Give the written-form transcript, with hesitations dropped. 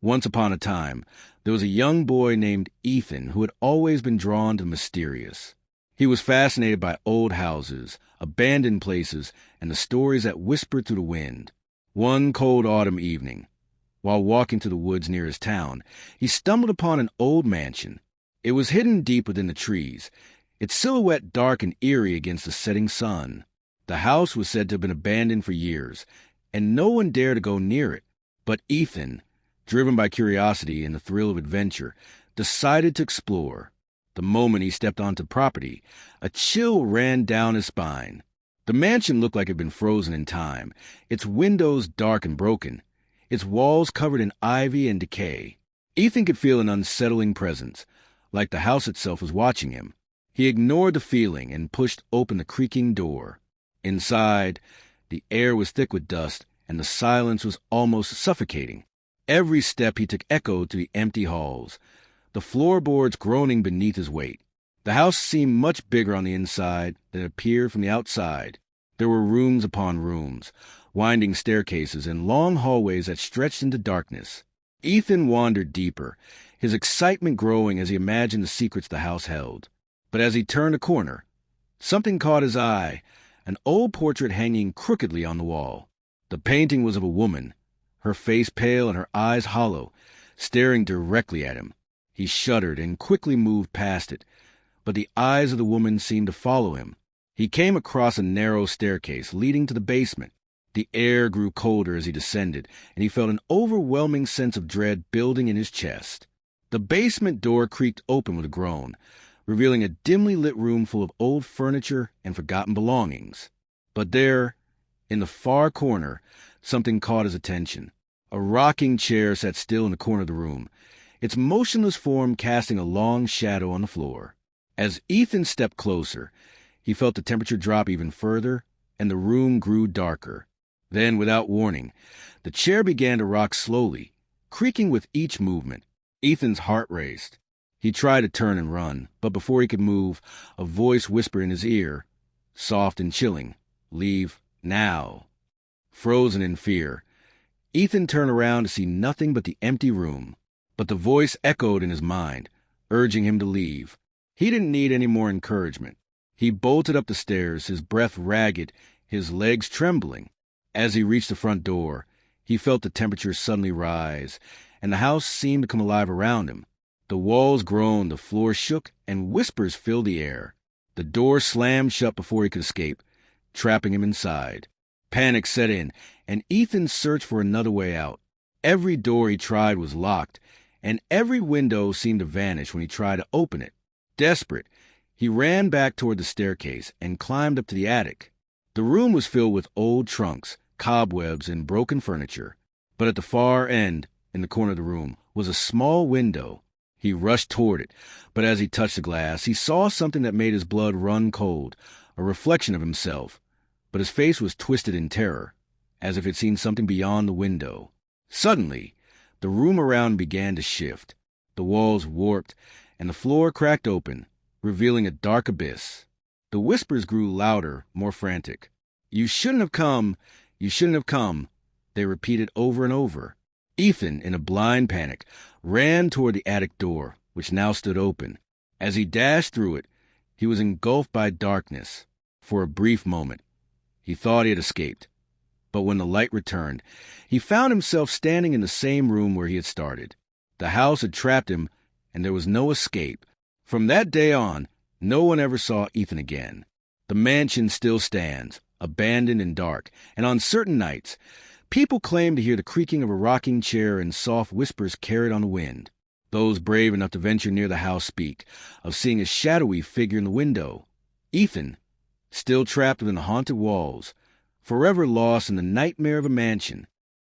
Once upon a time, there was a young boy named Eithen who had always been drawn to the mysterious. He was fascinated by old houses, abandoned places, and the stories that whispered through the wind. One cold autumn evening, while walking through the woods near his town, he stumbled upon an old mansion. It was hidden deep within the trees, its silhouette dark and eerie against the setting sun. The house was said to have been abandoned for years, and no one dared to go near it. But Eithen, driven by curiosity and the thrill of adventure, decided to explore. The moment he stepped onto property, a chill ran down his spine. The mansion looked like it had been frozen in time, its windows dark and broken, its walls covered in ivy and decay. Eithen could feel an unsettling presence, like the house itself was watching him. He ignored the feeling and pushed open the creaking door. Inside, the air was thick with dust, and the silence was almost suffocating. Every step he took echoed to the empty halls, the floorboards groaning beneath his weight. The house seemed much bigger on the inside than it appeared from the outside. There were rooms upon rooms, winding staircases, and long hallways that stretched into darkness. Eithen wandered deeper, his excitement growing as he imagined the secrets the house held. But as he turned a corner, something caught his eye, an old portrait hanging crookedly on the wall. The painting was of a woman, her face pale and her eyes hollow, staring directly at him. He shuddered and quickly moved past it, but the eyes of the woman seemed to follow him. He came across a narrow staircase leading to the basement. The air grew colder as he descended, and he felt an overwhelming sense of dread building in his chest. The basement door creaked open with a groan, revealing a dimly lit room full of old furniture and forgotten belongings. But there, in the far corner, something caught his attention. A rocking chair sat still in the corner of the room, its motionless form casting a long shadow on the floor. As Eithen stepped closer, he felt the temperature drop even further, and the room grew darker. Then, without warning, the chair began to rock slowly, creaking with each movement. Ethan's heart raced. He tried to turn and run, but before he could move, a voice whispered in his ear, soft and chilling, "Leave now." Frozen in fear, Eithen turned around to see nothing but the empty room. But the voice echoed in his mind, urging him to leave. He didn't need any more encouragement. He bolted up the stairs, his breath ragged, his legs trembling. As he reached the front door, he felt the temperature suddenly rise, and the house seemed to come alive around him. The walls groaned, the floor shook, and whispers filled the air. The door slammed shut before he could escape, trapping him inside. Panic set in, and Ethan searched for another way out. Every door he tried was locked, and every window seemed to vanish when he tried to open it. Desperate, he ran back toward the staircase and climbed up to the attic. The room was filled with old trunks, cobwebs, and broken furniture. But at the far end, in the corner of the room, was a small window. He rushed toward it, but as he touched the glass, he saw something that made his blood run cold, a reflection of himself. But his face was twisted in terror, as if it had seen something beyond the window. Suddenly, the room around began to shift. The walls warped, and the floor cracked open, revealing a dark abyss. The whispers grew louder, more frantic. "You shouldn't have come. You shouldn't have come," they repeated over and over. Eithen, in a blind panic, ran toward the attic door, which now stood open. As he dashed through it, he was engulfed by darkness. For a brief moment, he thought he had escaped. But when the light returned, he found himself standing in the same room where he had started. The house had trapped him, and there was no escape. From that day on, no one ever saw Eithen again. The mansion still stands, abandoned and dark, and on certain nights, people claim to hear the creaking of a rocking chair and soft whispers carried on the wind. Those brave enough to venture near the house speak of seeing a shadowy figure in the window. Eithen, still trapped within the haunted walls, forever lost in the nightmare of a mansion